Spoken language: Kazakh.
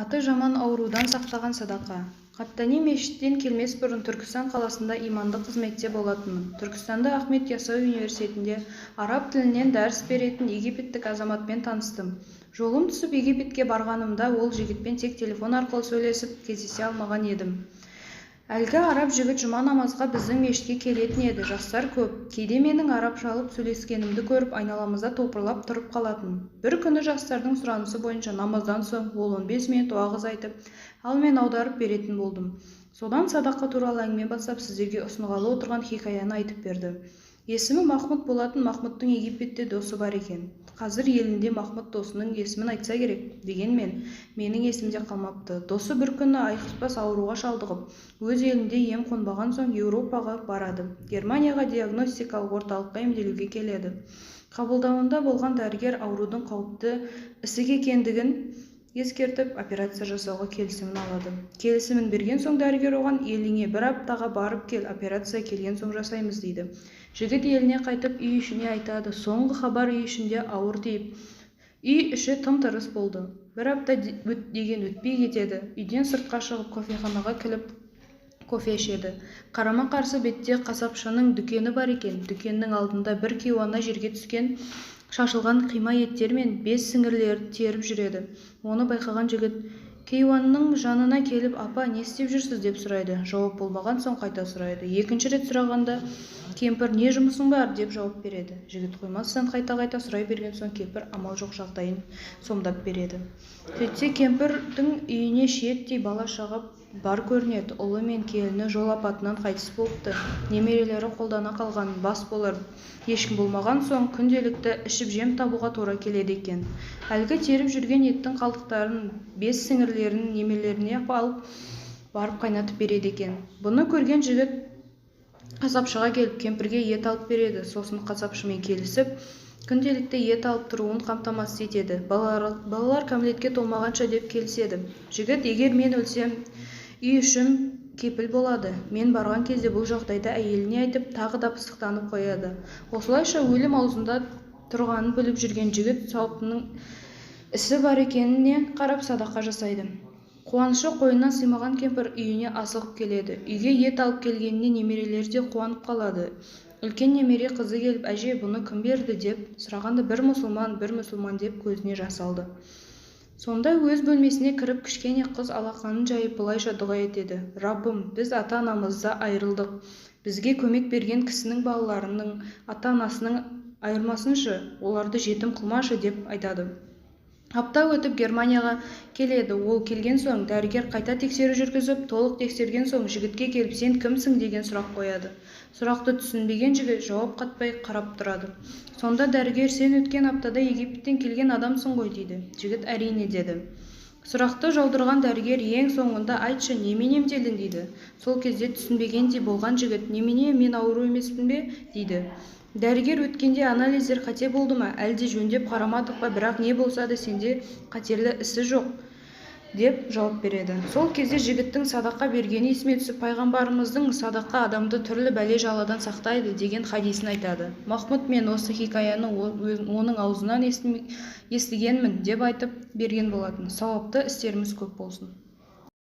Аты жаман аурудан сақтаған садақа. Қаттани мешіттен келмес бұрын Түркістан қаласында иманды қызметте болатынмын. Түркістанда Ахмет Яссауи университетінде араб тілінен дәріс беретін египеттік азаматпен таныстым. Жолым түсіп Египетке барғанымда ол жігітпен тек телефон арқылы сөйлесіп кездесе алмаған едім. Әлгі араб жігіт жұма намазға біздің мешітке келетін еді. Жастар көп. Кейде менің арабша алып сөйлескенімді көріп, айналамызда топырлап тұрып қалатын. Бір күні жастардың сұранысы бойынша намаздан соң ол 15 минут уағыз айтып, ал мен аударып беретін болдым. Содан садақа туралы әңгіме бастап, сіздерге ұсынғалы отырған хикаяны айтып берді. Есімі Махмұд болатын. Махмұдтың Египетте досы бар екен. Қазір елінде Махмұд досының есімін айтса керек. Дегенмен, менің есімде қалмапты. Досы бір күні айықпас ауруға шалдығып, өз елінде ем қонбаған соң Еуропаға барады. Германияға диагностикалық орталыққа емделуге келеді. Қабылдауында болған дәрігер аурудың қауіпті ісік екендігін ескертіп, операция жасауға келісімін алады. Келісімін берген соң дәрігер оған еліңе бір аптаға барып кел, операция келген соң жасаймыз дейді. Жігіт еліне қайтып үй ішіне айтады. Соңғы хабар үй ішінде ауыр тиіп, үй іші тым-тырыс болды. Бір апта деген өтпей кетеді. Үйден сыртқа шығып кофеханаға кіріп кофе ішеді. Қарама-қарсы бетте қасапшының дүкені бар екен. Дүкеннің алдында бір кейуана жерге түскен шашылған қима еттер мен 5 сіңірлерді теріп жүреді. Оны байқаған жігіт кейуанның жанына келіп, апа, не істеп жүрсіз деп сұрайды. Жауап болмаған соң қайта сұрайды. Екінші рет сұрағанда кемпір, не жұмысың бар деп жауап береді. Жігіт қоймастан қайта сұрай берген соң кемпір амал жоқ жағдайын сомдап береді. Сөйтсе кемпірдің үйіне шиеттей бала шаға бар көрінеді. Ұлы мен келіні жол апатынан қайтыс болыпты. Немерелері қолдана қалған, бас болар ешкім болмаған соң күнделікті ішіп жем табуға тура келеді екен. Әлгі теріп жүрген еттің қалдықтарын 5 сіңірлерін немерелеріне алып барып қайнатып береді екен. Бұны көрген жігіт қасапшыға келіп кемпірге ет алып береді. Сосын қасапшымен келісіп күнделікті ет алып тұруын қамтамасыз етеді. Балалар кәмелетке толмағанша деп келіседі. Жігіт, егер мен өлсем, үй үшін кепіл болады. Мен барған кезде бұл жағдайда әйеліне айтып, тағы да пысықтанып қояды. Осылайша өлім аузында тұрғанын біліп жүрген жігіт сауаптының ісі бар екеніне қарап садақа жасайды. Қуанышы қойнына сыймаған кемпір үйіне асығып келеді. Үйге ет алып келгеніне немерелері де қуанып қалады. Үлкен немере қызы келіп, әже, бұны кім берді деп сұрағанда бір мұсылман деп көзіне жас алды. Сонда өз бөлмесіне кіріп кішкене қыз алақанын жайып былайша дұға етеді. Раббым, біз ата-анамызда айырылдық. Бізге көмек берген кісінің балаларының ата-анасының айырмасыншы, оларды жетім қылмашы деп айтады. Апта өтіп Германияға келеді. Ол келген соң дәрігер қайта тексеру жүргізіп, толық тексерген соң жігітке келіп, сен кімсің деген сұрақ қояды. Сұрақты түсінбеген жігіт жауап қатпай қарап тұрады. Сонда дәрігер, сен өткен аптада Египеттен келген адамсың ғой дейді. Жігіт әрине деді. Сұрақты жаудырған дәрігер ең соңында, айтшы, немен емделдің дейді. Сол кезде түсінбегендей болған жігіт, немене, мен ауру емеспін бе дейді. Дәрігер, өткенде анализдер қате болды ма, әлде жөндеп қарамадық па, бірақ не болса да сенде қатерлі ісі жоқ деп жауап береді. Сол кезде жігіттің садақа бергені есіме түсіп, пайғамбарымыздың садақа адамды түрлі бәле жаладан сақтайды деген хадисін айтады. Махмұд, мен осы хикаяны оның аузынан естігенмін деп айтып берген болатын. Сауапты істеріміз көп болсын.